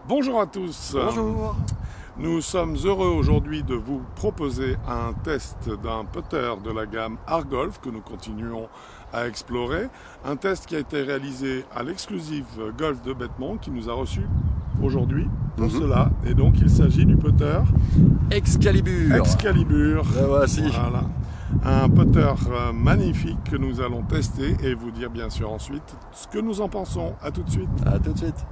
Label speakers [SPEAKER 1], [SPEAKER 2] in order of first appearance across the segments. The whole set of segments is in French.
[SPEAKER 1] Bonjour à tous.
[SPEAKER 2] Bonjour.
[SPEAKER 1] Nous sommes heureux aujourd'hui de vous proposer un test d'un putter de la gamme Argolf que nous continuons à explorer. Un test qui a été réalisé à l'exclusive Golf de Bettmont qui nous a reçus aujourd'hui pour cela. Et donc il s'agit du putter
[SPEAKER 2] Excalibur.
[SPEAKER 1] Le
[SPEAKER 2] voici.
[SPEAKER 1] Voilà. Un putter magnifique que nous allons tester et vous dire bien sûr ensuite ce que nous en pensons. À tout de suite.
[SPEAKER 2] À tout de suite.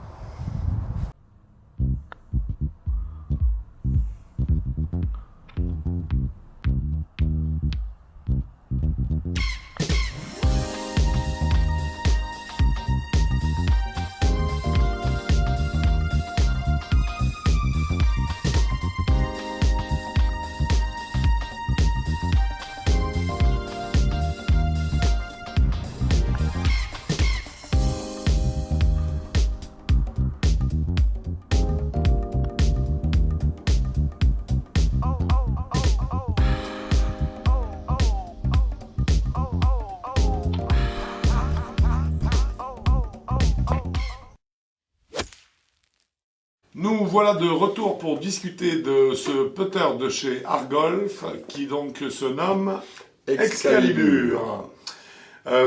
[SPEAKER 1] Nous voilà de retour pour discuter de ce putter de chez Argolf qui donc se nomme Excalibur.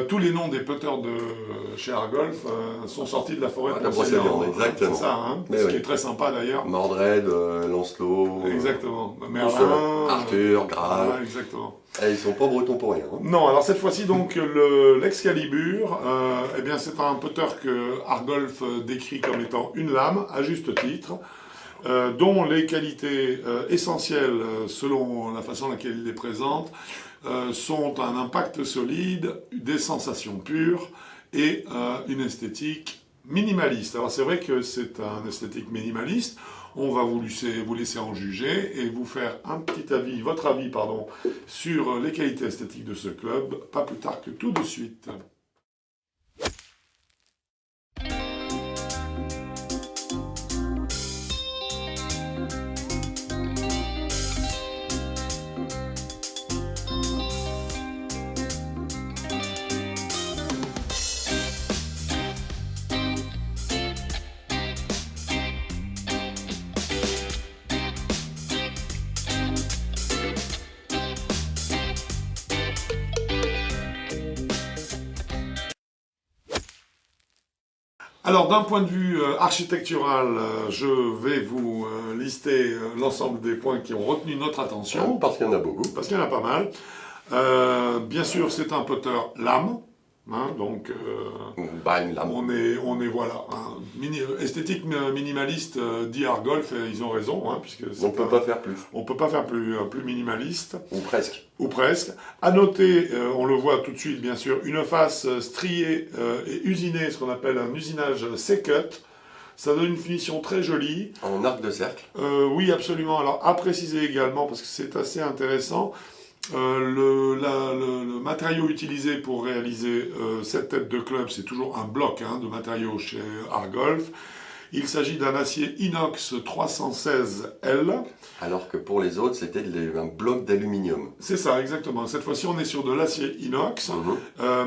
[SPEAKER 1] Tous les noms des putters de chez Argolf sont sortis de la forêt de
[SPEAKER 2] Brocéliande, exactement.
[SPEAKER 1] C'est ça, hein,
[SPEAKER 2] Mais
[SPEAKER 1] ce
[SPEAKER 2] oui.
[SPEAKER 1] qui est très sympa d'ailleurs.
[SPEAKER 2] Mordred, Lancelot,
[SPEAKER 1] Exactement.
[SPEAKER 2] Merlin, Arthur, Graal.
[SPEAKER 1] Voilà, exactement.
[SPEAKER 2] Et ils sont pas bretons pour rien. Hein.
[SPEAKER 1] Non, alors cette fois-ci donc l'Excalibur, eh bien c'est un putter que Argolf décrit comme étant une lame à juste titre, dont les qualités essentielles selon la façon laquelle il les présente sont un impact solide, des sensations pures et une esthétique minimaliste. Alors c'est vrai que c'est un esthétique minimaliste. On va vous laisser en juger et vous faire un petit avis, votre avis, pardon, sur les qualités esthétiques de ce club, pas plus tard que tout de suite. Alors d'un point de vue architectural, je vais vous lister l'ensemble des points qui ont retenu notre attention.
[SPEAKER 2] Parce qu'il y en a beaucoup.
[SPEAKER 1] Parce qu'il y en a pas mal. Bien sûr, c'est un putter lame, hein, donc
[SPEAKER 2] Une lame.
[SPEAKER 1] on est voilà, esthétique minimaliste dit Argolf, et ils ont raison, hein, puisque
[SPEAKER 2] On ne peut pas faire plus.
[SPEAKER 1] on peut pas faire plus minimaliste.
[SPEAKER 2] Ou presque.
[SPEAKER 1] Ou presque. À noter, on le voit tout de suite bien sûr, une face striée et usinée, ce qu'on appelle un usinage C-cut. Ça donne une finition très jolie.
[SPEAKER 2] En arc de cercle.
[SPEAKER 1] Oui, absolument. Alors, à préciser également, parce que c'est assez intéressant, le matériau utilisé pour réaliser cette tête de club, c'est toujours un bloc de matériaux chez Argolf. Il s'agit d'un acier inox 316L.
[SPEAKER 2] Alors que pour les autres, c'était un bloc d'aluminium.
[SPEAKER 1] C'est ça, exactement. Cette fois-ci, on est sur de l'acier inox,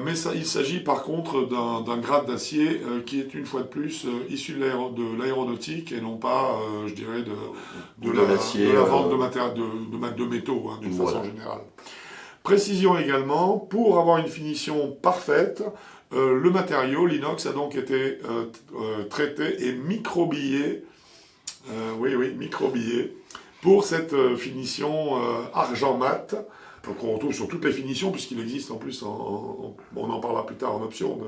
[SPEAKER 1] mais il s'agit par contre d'un grade d'acier qui est une fois de plus issu de l'aéronautique et non pas, je dirais, de la vente de métaux, d'une façon générale. Précision également, pour avoir une finition parfaite, le matériau, l'inox, a donc été traité et microbillé, microbillé, pour cette finition argent mat, qu'on retrouve sur toutes les finitions, puisqu'il existe en plus, on en parlera plus tard en option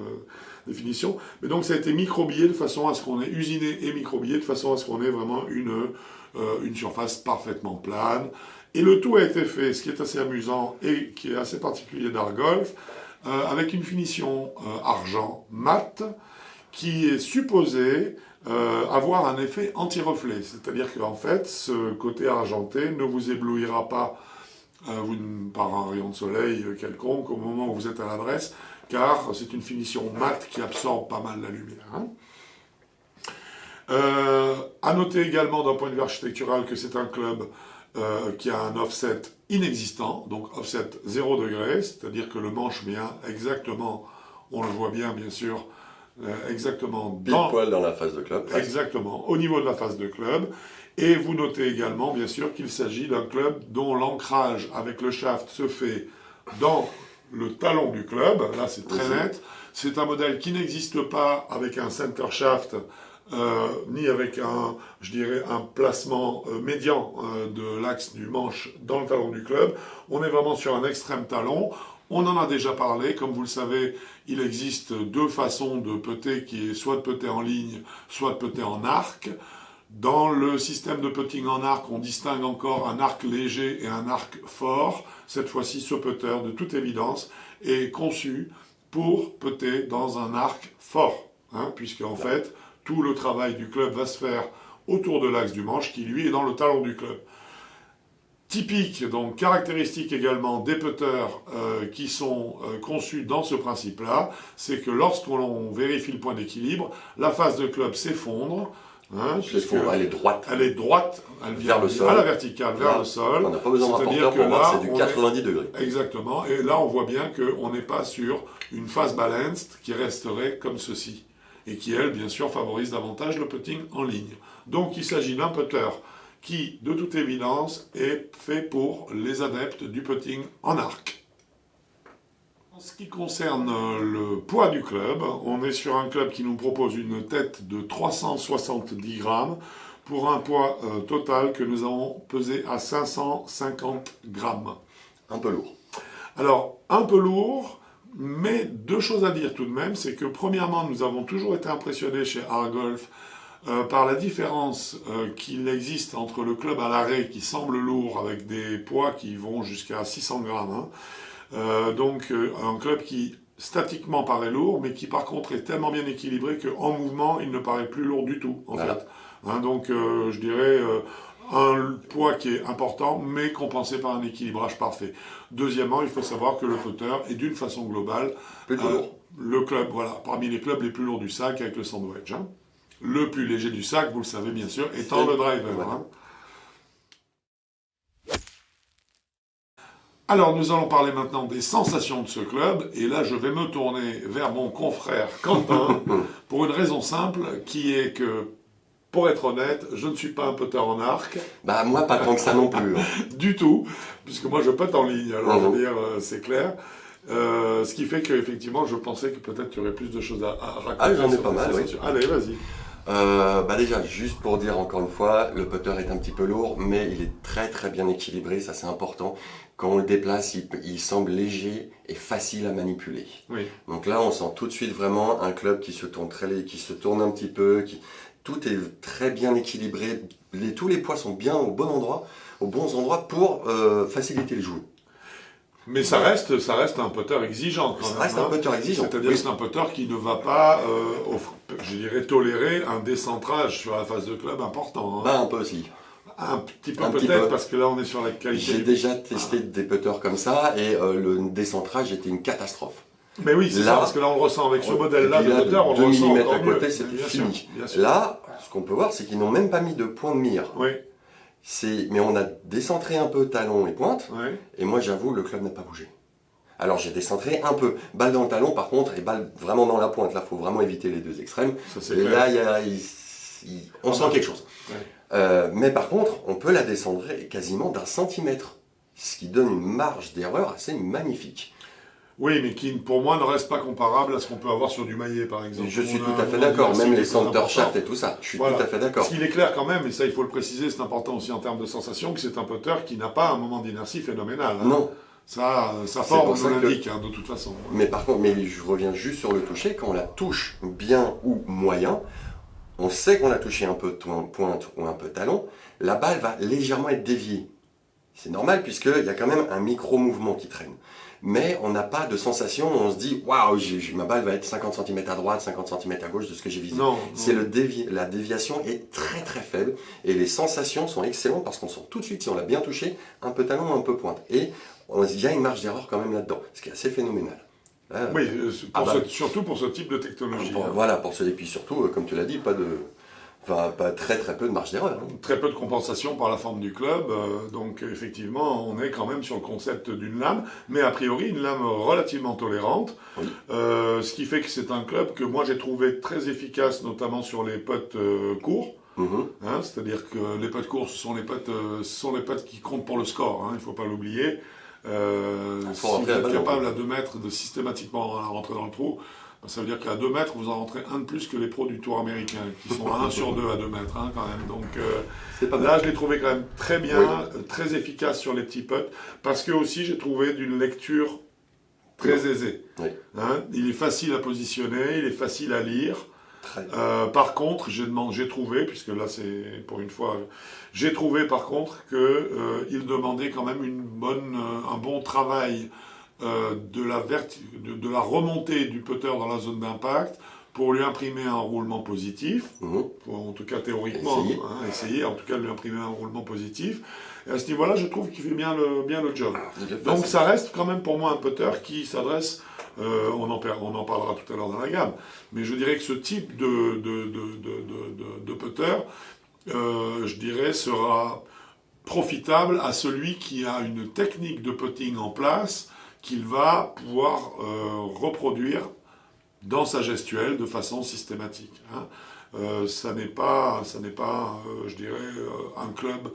[SPEAKER 1] de finition, mais donc ça a été microbillé de façon à ce qu'on ait usiné et microbillé de façon à ce qu'on ait vraiment une surface parfaitement plane. Et le tout a été fait, ce qui est assez amusant et qui est assez particulier d'Argolf, avec une finition argent mat qui est supposée avoir un effet anti-reflet. C'est-à-dire qu'en fait, ce côté argenté ne vous éblouira pas par un rayon de soleil quelconque au moment où vous êtes à l'adresse, car c'est une finition mat qui absorbe pas mal la lumière. À noter également d'un point de vue architectural que c'est un club qui a un offset inexistant, donc offset 0 degré, c'est-à-dire que le manche vient exactement, on le voit bien sûr, Exactement.
[SPEAKER 2] Pile poil dans la phase de club. Presque.
[SPEAKER 1] Exactement, au niveau de la phase de club. Et vous notez également, bien sûr, qu'il s'agit d'un club dont l'ancrage avec le shaft se fait dans le talon du club. Là, c'est très net. C'est un modèle qui n'existe pas avec un center shaft, ni avec un, je dirais, un placement médian de l'axe du manche dans le talon du club. On est vraiment sur un extrême talon. On en a déjà parlé, comme vous le savez, il existe deux façons de putter, qui est soit de putter en ligne, soit de putter en arc. Dans le système de putting en arc, on distingue encore un arc léger et un arc fort. Cette fois-ci, ce putter, de toute évidence, est conçu pour putter dans un arc fort, puisque en fait, tout le travail du club va se faire autour de l'axe du manche, qui lui est dans le talon du club. Typique, donc caractéristique également des putters qui sont conçus dans ce principe-là, c'est que lorsqu'on vérifie le point d'équilibre, la face de club s'effondre.
[SPEAKER 2] Elle est droite.
[SPEAKER 1] Elle est droite, elle vient
[SPEAKER 2] vers le sol.
[SPEAKER 1] À la verticale, vers le sol.
[SPEAKER 2] On n'a pas besoin d'un porteur pour voir, c'est du 90 degrés.
[SPEAKER 1] Exactement, et là on voit bien qu'on n'est pas sur une phase balanced qui resterait comme ceci, et qui elle, bien sûr, favorise davantage le putting en ligne. Donc il s'agit d'un putter qui, de toute évidence, est fait pour les adeptes du putting en arc. En ce qui concerne le poids du club, on est sur un club qui nous propose une tête de 370 grammes pour un poids total que nous avons pesé à 550 grammes.
[SPEAKER 2] Un peu lourd.
[SPEAKER 1] Alors, un peu lourd, mais deux choses à dire tout de même, c'est que premièrement, nous avons toujours été impressionnés chez R-Golf par la différence qu'il existe entre le club à l'arrêt qui semble lourd avec des poids qui vont jusqu'à 600 grammes. Donc un club qui statiquement paraît lourd, mais qui par contre est tellement bien équilibré qu'en mouvement, il ne paraît plus lourd du tout, en fait. Donc je dirais un poids qui est important, mais compensé par un équilibrage parfait. Deuxièmement, il faut savoir que le putter est d'une façon globale le club, voilà, parmi les clubs les plus lourds du sac avec le sandwich. Le plus léger du sac, vous le savez bien sûr, étant le driver. Alors, nous allons parler maintenant des sensations de ce club, et là, je vais me tourner vers mon confrère Quentin, pour une raison simple, qui est que, pour être honnête, je ne suis pas un putter en arc.
[SPEAKER 2] Bah, moi, pas tant que ça non plus.
[SPEAKER 1] Du tout, puisque moi, je putte en ligne, alors je veux dire, c'est clair. Ce qui fait qu'effectivement, je pensais que peut-être tu aurais plus de choses à raconter.
[SPEAKER 2] Ah, j'en ai pas mal, oui.
[SPEAKER 1] Allez, vas-y.
[SPEAKER 2] Déjà, juste pour dire encore une fois, le putter est un petit peu lourd, mais il est très très bien équilibré, ça c'est important. Quand on le déplace, il semble léger et facile à manipuler.
[SPEAKER 1] Oui.
[SPEAKER 2] Donc là, on sent tout de suite vraiment un club qui se tourne un petit peu, tout est très bien équilibré, tous les poids sont bien au bon endroit, aux bons endroits pour faciliter le jeu.
[SPEAKER 1] Mais ça reste un putter exigeant quand même.
[SPEAKER 2] Ça reste un putter exigeant.
[SPEAKER 1] C'est-à-dire que c'est un putter qui ne va pas, je dirais, tolérer un décentrage sur la phase de club important.
[SPEAKER 2] Un peu aussi.
[SPEAKER 1] Un petit peu peut-être, parce que là on est sur la qualité.
[SPEAKER 2] J'ai déjà testé des putters comme ça et le décentrage était une catastrophe.
[SPEAKER 1] Mais oui, c'est ça, parce que là on le ressent avec ce modèle-là de putter, on le ressent
[SPEAKER 2] 2 mm à
[SPEAKER 1] encore
[SPEAKER 2] côté,
[SPEAKER 1] mieux.
[SPEAKER 2] c'est
[SPEAKER 1] Bien
[SPEAKER 2] fini.
[SPEAKER 1] sûr.
[SPEAKER 2] Là, ce qu'on peut voir, c'est qu'ils n'ont même pas mis de point de mire.
[SPEAKER 1] Oui.
[SPEAKER 2] Mais on a décentré un peu talon et pointe,
[SPEAKER 1] et
[SPEAKER 2] moi j'avoue, le club n'a pas bougé. Alors j'ai décentré un peu, balle dans le talon par contre, et balle vraiment dans la pointe, là il faut vraiment éviter les deux extrêmes.
[SPEAKER 1] Ça,
[SPEAKER 2] et là on sent quelque chose.
[SPEAKER 1] Ouais.
[SPEAKER 2] Mais par contre, on peut la descendre quasiment d'1 centimètre, ce qui donne une marge d'erreur assez magnifique.
[SPEAKER 1] Oui, mais qui pour moi ne reste pas comparable à ce qu'on peut avoir sur du maillet par exemple.
[SPEAKER 2] Je suis tout à fait d'accord, même les center shaft et tout ça, je suis tout à fait d'accord.
[SPEAKER 1] Ce qu'il est clair quand même, et ça il faut le préciser, c'est important aussi en termes de sensation, que c'est un putter qui n'a pas un moment d'inertie phénoménal.
[SPEAKER 2] Non.
[SPEAKER 1] Ça, sa forme nous l'indique, de toute façon.
[SPEAKER 2] Mais par contre, je reviens juste sur le toucher, quand on la touche bien ou moyen, on sait qu'on a touché un peu pointe ou un peu talon, la balle va légèrement être déviée. C'est normal puisqu'il y a quand même un micro-mouvement qui traîne. Mais on n'a pas de sensation où on se dit « Waouh, ma balle va être 50 cm à droite, 50 cm à gauche de ce que j'ai visé. » C'est la déviation est très très faible et les sensations sont excellentes parce qu'on sent tout de suite si on l'a bien touché, un peu talon ou un peu pointe. Et il y a une marge d'erreur quand même là-dedans, ce qui est assez phénoménal.
[SPEAKER 1] Oui, surtout pour ce type de technologie.
[SPEAKER 2] Voilà, et puis surtout, comme tu l'as dit, pas très très peu de marge d'erreur.
[SPEAKER 1] Très peu de compensation par la forme du club, donc effectivement on est quand même sur le concept d'une lame, mais a priori une lame relativement tolérante. Ce qui fait que c'est un club que moi j'ai trouvé très efficace, notamment sur les putts courts. C'est-à-dire que les putts courts, ce sont les putts qui comptent pour le score, il ne faut pas l'oublier. Si vous êtes capable à 2 mètres de systématiquement rentrer dans le trou, ça veut dire qu'à 2 mètres, vous en rentrez un de plus que les pros du tour américain, qui sont à 1 sur 2 à 2 mètres quand même. Donc là, je l'ai trouvé quand même très bien, très efficace sur les petits putts, parce que aussi j'ai trouvé d'une lecture très aisée. Il est facile à positionner, il est facile à lire. Par contre, j'ai trouvé, puisque là c'est pour une fois, j'ai trouvé par contre qu'il demandait quand même un bon travail de la remontée du putter dans la zone d'impact pour lui imprimer un roulement positif, en tout cas théoriquement, essayer en tout cas de lui imprimer un roulement positif. Et à ce niveau-là, je trouve qu'il fait bien le job. Donc ça reste quand même pour moi un putter qui s'adresse, on en parlera tout à l'heure dans la gamme, mais je dirais que ce type de putter, je dirais, sera profitable à celui qui a une technique de putting en place qu'il va pouvoir reproduire dans sa gestuelle de façon systématique. Ça n'est pas, je dirais, un club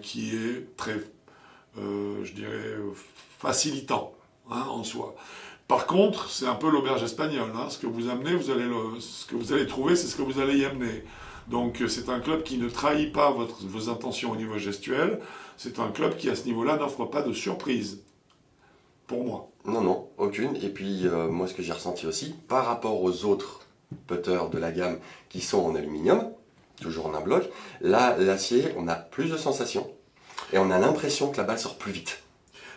[SPEAKER 1] qui est très, je dirais, facilitant en soi. Par contre, c'est un peu l'auberge espagnole. Ce que vous amenez, ce que vous allez trouver, c'est ce que vous allez y amener. Donc c'est un club qui ne trahit pas vos intentions au niveau gestuel. C'est un club qui, à ce niveau-là, n'offre pas de surprise. Pour moi.
[SPEAKER 2] Non, aucune. Et puis, moi, ce que j'ai ressenti aussi, par rapport aux autres putters de la gamme qui sont en aluminium, toujours en un bloc, là, l'acier, on a plus de sensations et on a l'impression que la balle sort plus vite.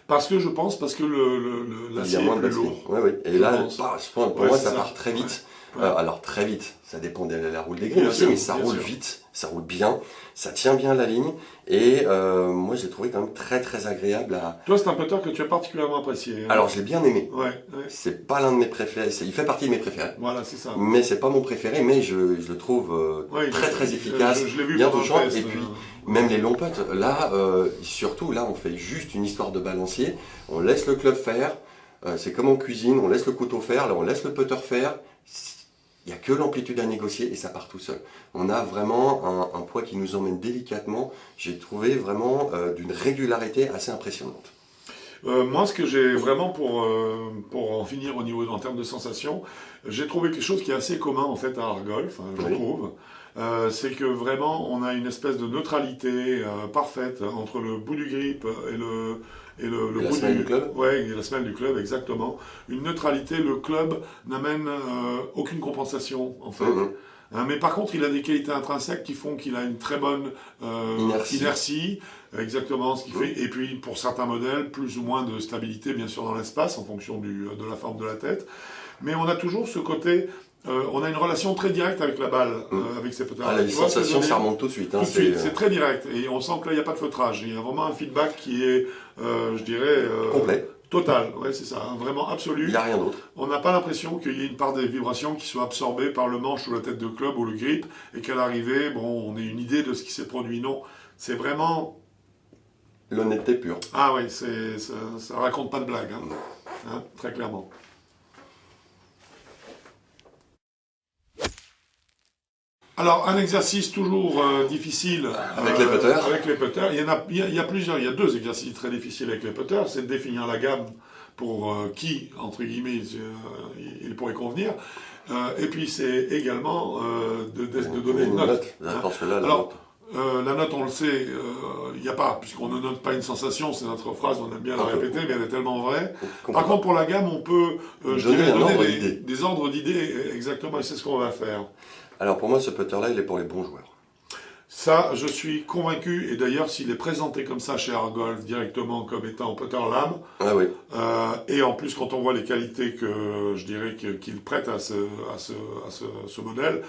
[SPEAKER 1] Parce que l'acier est plus lourd.
[SPEAKER 2] Oui. Et là, pour moi, ça part très vite. Alors, très vite, ça dépend de la roule des greens aussi, mais ça roule vite, ça roule bien, ça tient bien la ligne. Et moi, je l'ai trouvé quand même très très agréable à...
[SPEAKER 1] Toi, c'est un putter que tu as particulièrement apprécié.
[SPEAKER 2] Alors, je l'ai bien aimé.
[SPEAKER 1] Ouais.
[SPEAKER 2] C'est pas l'un de mes préférés. Il fait partie de mes préférés.
[SPEAKER 1] Voilà, c'est ça.
[SPEAKER 2] Mais c'est pas mon préféré, mais je le trouve très très efficace,
[SPEAKER 1] je l'ai vu
[SPEAKER 2] bien touchant.
[SPEAKER 1] test,
[SPEAKER 2] et puis, même les longs putts, là, surtout, là, on fait juste une histoire de balancier. On laisse le club faire. C'est comme en cuisine, on laisse le couteau faire. Là, on laisse le putter faire. Il n'y a que l'amplitude à négocier et ça part tout seul. On a vraiment un poids qui nous emmène délicatement. J'ai trouvé vraiment d'une régularité assez impressionnante.
[SPEAKER 1] Moi, ce que j'ai vraiment, pour en finir en termes de sensations, j'ai trouvé quelque chose qui est assez commun en fait à Argolf, je trouve. C'est que vraiment, on a une espèce de neutralité parfaite entre le bout du grip et le bout
[SPEAKER 2] la semelle du club.
[SPEAKER 1] Ouais, la semelle du club, exactement. Une neutralité, le club n'amène aucune compensation, en fait. Mais par contre, il a des qualités intrinsèques qui font qu'il a une très bonne inertie, exactement ce qu'il fait. Et puis, pour certains modèles, plus ou moins de stabilité, bien sûr, dans l'espace, en fonction de la forme de la tête. Mais on a toujours ce côté... on a une relation très directe avec la balle, avec ces putters.
[SPEAKER 2] Les sensations, ça remonte tout de suite.
[SPEAKER 1] Tout de suite, c'est très direct. Et on sent que là, il n'y a pas de feutrage. Il y a vraiment un feedback qui est, je dirais...
[SPEAKER 2] complet.
[SPEAKER 1] Total, ouais, c'est ça, vraiment absolu.
[SPEAKER 2] Il n'y a rien d'autre.
[SPEAKER 1] On n'a pas l'impression qu'il y ait une part des vibrations qui soit absorbée par le manche ou la tête de club ou le grip, et qu'à l'arrivée, on ait une idée de ce qui s'est produit. Non, c'est vraiment...
[SPEAKER 2] L'honnêteté pure.
[SPEAKER 1] Ah oui, ça raconte pas de blague, très clairement. Alors, un exercice toujours difficile
[SPEAKER 2] avec les putters.
[SPEAKER 1] Avec les putters. Il y a plusieurs, il y a 2 exercices très difficiles avec les putters. C'est de définir la gamme pour qui, entre guillemets, il pourrait convenir. Et puis, c'est également de donner une note.
[SPEAKER 2] Parce que là,
[SPEAKER 1] la note, on le sait, il n'y a pas, puisqu'on ne note pas une sensation, c'est notre phrase, on aime bien la répéter, mais elle est tellement vraie. Par contre, pour la gamme, on peut donner des ordres d'idées, exactement, et c'est ce qu'on va faire.
[SPEAKER 2] Alors pour moi, ce putter-là, il est pour les bons joueurs.
[SPEAKER 1] Ça, je suis convaincu, et d'ailleurs, s'il est présenté comme ça chez Argolf, directement comme étant putter lame, et en plus, quand on voit les qualités que je dirais qu'il prête à ce modèle,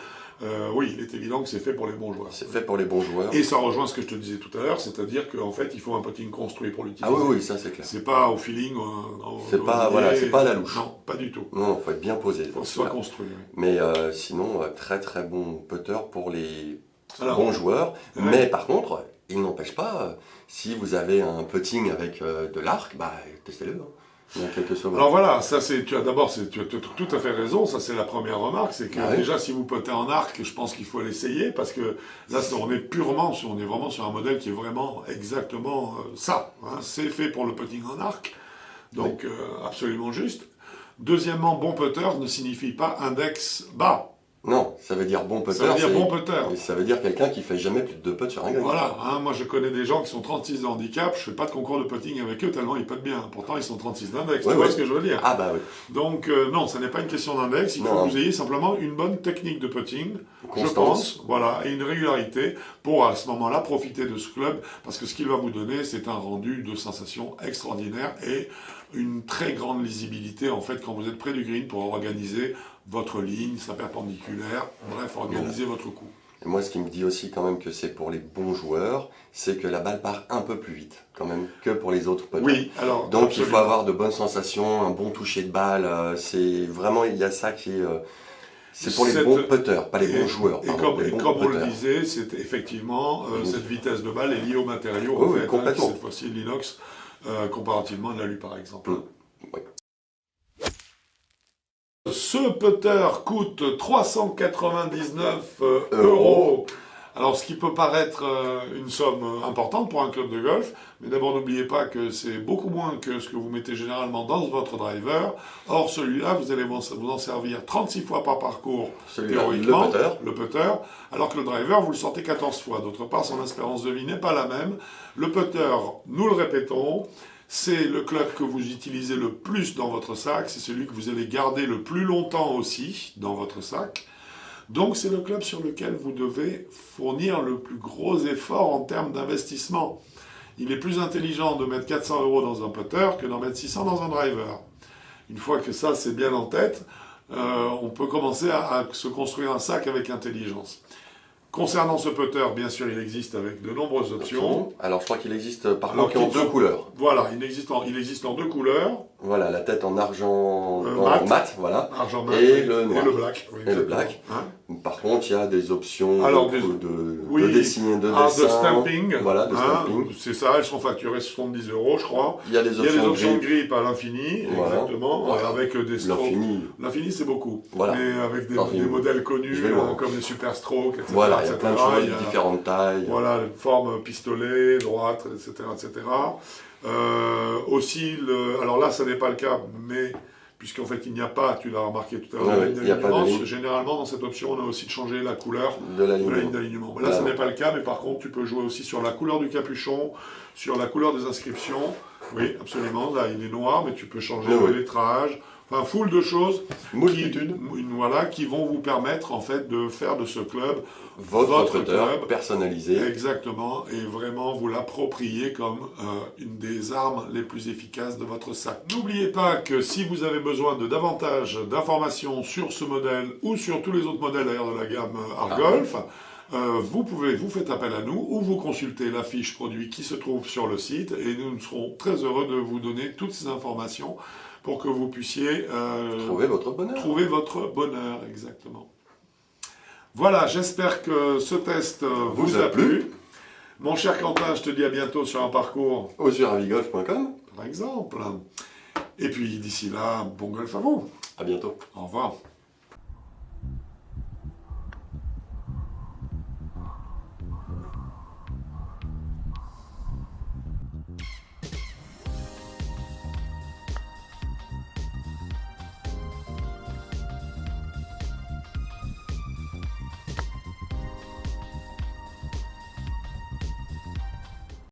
[SPEAKER 1] oui, il est évident que c'est fait pour les bons joueurs.
[SPEAKER 2] C'est fait pour les bons joueurs.
[SPEAKER 1] Et ça rejoint ce que je te disais tout à l'heure, c'est-à-dire qu'en fait, il faut un putting construit pour l'utiliser.
[SPEAKER 2] Ah oui, ça c'est clair.
[SPEAKER 1] C'est pas au feeling.
[SPEAKER 2] C'est pas à la louche.
[SPEAKER 1] Non, pas du tout.
[SPEAKER 2] Non, il faut être bien posé.
[SPEAKER 1] Il faut que ce soit construit. Oui.
[SPEAKER 2] Mais sinon, très très bon putter pour les bons joueurs. Ouais. Mais par contre, il n'empêche pas, si vous avez un putting avec de l'arc, testez-le. Bien, quel que soit votre-
[SPEAKER 1] Alors voilà, ça c'est, tu as tout à fait raison, ça c'est la première remarque, c'est que
[SPEAKER 2] Ah ouais.
[SPEAKER 1] déjà si vous potez en arc, je pense qu'il faut l'essayer, parce que là on est vraiment sur un modèle qui est vraiment exactement ça, hein. C'est fait pour le putting en arc, donc absolument juste. Deuxièmement, bon putter ne signifie pas index bas,
[SPEAKER 2] Non, ça veut dire bon putter.
[SPEAKER 1] ça veut dire
[SPEAKER 2] c'est-
[SPEAKER 1] bon putter.
[SPEAKER 2] et ça veut dire quelqu'un qui fait jamais plus de 2 putts sur un green.
[SPEAKER 1] Voilà, hein, moi je connais des gens qui sont 36 de handicap, je fais pas de concours de putting avec eux tellement ils puttent bien. Pourtant ils sont 36 d'index,
[SPEAKER 2] Ouais,
[SPEAKER 1] tu vois
[SPEAKER 2] ouais.
[SPEAKER 1] ce que je veux dire.
[SPEAKER 2] Ah bah oui.
[SPEAKER 1] Donc non, ça n'est pas une question d'index, il faut
[SPEAKER 2] Non.
[SPEAKER 1] que vous ayez simplement une bonne technique de putting, je
[SPEAKER 2] Constance.
[SPEAKER 1] pense, voilà, et une régularité pour à ce moment-là profiter de ce club, parce que ce qu'il va vous donner, c'est un rendu de sensation extraordinaire et une très grande lisibilité en fait quand vous êtes près du green pour organiser votre ligne, sa perpendiculaire, bref, organiser votre coup.
[SPEAKER 2] Et moi, ce qui me dit aussi quand même que c'est pour les bons joueurs, c'est que la balle part un peu plus vite quand même que pour les autres putters.
[SPEAKER 1] Oui, alors
[SPEAKER 2] Donc il
[SPEAKER 1] absolument.
[SPEAKER 2] faut avoir de bonnes sensations, un bon toucher de balle. C'est vraiment, il y a ça qui est... c'est pour les
[SPEAKER 1] Cette-
[SPEAKER 2] bons putters, pas les bons joueurs.
[SPEAKER 1] Et
[SPEAKER 2] pardon,
[SPEAKER 1] comme,
[SPEAKER 2] les
[SPEAKER 1] et
[SPEAKER 2] bons
[SPEAKER 1] comme on le
[SPEAKER 2] putters.
[SPEAKER 1] disait, c'est effectivement cette vitesse de balle est liée au matériau,
[SPEAKER 2] Oui,
[SPEAKER 1] en
[SPEAKER 2] oui,
[SPEAKER 1] fait,
[SPEAKER 2] complètement.
[SPEAKER 1] cette fois-ci l'inox, comparativement à l'alu par exemple.
[SPEAKER 2] Oui.
[SPEAKER 1] Ce putter coûte 399 euros. Alors, ce qui peut paraître une somme importante pour un club de golf, mais d'abord n'oubliez pas que c'est beaucoup moins que ce que vous mettez généralement dans votre driver. Or, celui-là, vous allez vous en servir 36 fois par parcours,
[SPEAKER 2] Celui-là,
[SPEAKER 1] théoriquement,
[SPEAKER 2] le putter.
[SPEAKER 1] le putter, alors que le driver, vous le sortez 14 fois. D'autre part, son espérance de vie n'est pas la même. Le putter, nous le répétons, c'est le club que vous utilisez le plus dans votre sac, c'est celui que vous allez garder le plus longtemps aussi dans votre sac. Donc c'est le club sur lequel vous devez fournir le plus gros effort en termes d'investissement. Il est plus intelligent de mettre 400 euros dans un putter que d'en mettre 600 dans un driver. Une fois que ça c'est bien en tête, on peut commencer à se construire un sac avec intelligence. Concernant ce putter, bien sûr, il existe avec de nombreuses options.
[SPEAKER 2] Alors je crois qu'il existe par
[SPEAKER 1] Alors,
[SPEAKER 2] contre en
[SPEAKER 1] qu'ils
[SPEAKER 2] deux
[SPEAKER 1] sont-
[SPEAKER 2] couleurs.
[SPEAKER 1] Voilà, il existe en deux couleurs,
[SPEAKER 2] Voilà, la tête en argent, en
[SPEAKER 1] mat.
[SPEAKER 2] mat, voilà.
[SPEAKER 1] argent mat
[SPEAKER 2] Et le noir.
[SPEAKER 1] et le black. Oui,
[SPEAKER 2] Et le
[SPEAKER 1] exactement.
[SPEAKER 2] black.
[SPEAKER 1] Hein.
[SPEAKER 2] Par contre, il y a des options
[SPEAKER 1] Alors,
[SPEAKER 2] de,
[SPEAKER 1] des-
[SPEAKER 2] de,
[SPEAKER 1] oui.
[SPEAKER 2] de dessin, de
[SPEAKER 1] Ah,
[SPEAKER 2] dessin.
[SPEAKER 1] de stamping.
[SPEAKER 2] Voilà, de
[SPEAKER 1] hein,
[SPEAKER 2] stamping.
[SPEAKER 1] c'est ça, elles sont facturées 70 euros, je crois.
[SPEAKER 2] Il y a des
[SPEAKER 1] Il y a des
[SPEAKER 2] options,
[SPEAKER 1] options de
[SPEAKER 2] de
[SPEAKER 1] grip à l'infini,
[SPEAKER 2] Voilà.
[SPEAKER 1] exactement,
[SPEAKER 2] Voilà.
[SPEAKER 1] avec des strokes.
[SPEAKER 2] l'infini.
[SPEAKER 1] L'infini, c'est beaucoup.
[SPEAKER 2] Voilà.
[SPEAKER 1] Mais avec
[SPEAKER 2] L'infini.
[SPEAKER 1] des modèles connus,
[SPEAKER 2] Je vais loin.
[SPEAKER 1] comme les super strokes, etc.
[SPEAKER 2] Voilà, il y a
[SPEAKER 1] etc.
[SPEAKER 2] plein de choses,
[SPEAKER 1] Il y a-
[SPEAKER 2] différentes tailles.
[SPEAKER 1] Voilà, forme pistolet, droite, etc. etc. Aussi, alors là, ça n'est pas le cas, mais puisqu'en fait, il n'y a pas, tu l'as remarqué tout à l'heure,
[SPEAKER 2] Ouais,
[SPEAKER 1] la
[SPEAKER 2] ouais,
[SPEAKER 1] ligne
[SPEAKER 2] il n'y a pas de
[SPEAKER 1] d'alignement.
[SPEAKER 2] ligne.
[SPEAKER 1] Généralement, dans cette option, on a aussi de changer la couleur
[SPEAKER 2] De la
[SPEAKER 1] de la ligne
[SPEAKER 2] ligne.
[SPEAKER 1] d'alignement. Là,
[SPEAKER 2] Voilà.
[SPEAKER 1] ce n'est pas le cas, mais par contre, tu peux jouer aussi sur la couleur du capuchon, sur la couleur des inscriptions. Oui, absolument. Là, il est noir, mais tu peux changer
[SPEAKER 2] Oui,
[SPEAKER 1] le
[SPEAKER 2] oui.
[SPEAKER 1] lettrage. Enfin, foule de choses
[SPEAKER 2] Multitude.
[SPEAKER 1] qui vont vous permettre, en fait, de faire de ce club
[SPEAKER 2] Votre putter
[SPEAKER 1] club.
[SPEAKER 2] personnalisé.
[SPEAKER 1] exactement et vraiment vous l'approprier comme une des armes les plus efficaces de votre sac. N'oubliez pas que si vous avez besoin de davantage d'informations sur ce modèle ou sur tous les autres modèles d'ailleurs de la gamme Argolf, vous faites appel à nous ou vous consultez la fiche produit qui se trouve sur le site et nous serons très heureux de vous donner toutes ces informations pour que vous puissiez
[SPEAKER 2] Trouvez votre bonheur.
[SPEAKER 1] trouver votre bonheur, exactement. Voilà, j'espère que ce test vous a plu. Mon cher Quentin, je te dis à bientôt sur un parcours,
[SPEAKER 2] Au suravigolf.com.
[SPEAKER 1] par exemple. Et puis d'ici là, bon golf à vous.
[SPEAKER 2] À bientôt.
[SPEAKER 1] Au revoir.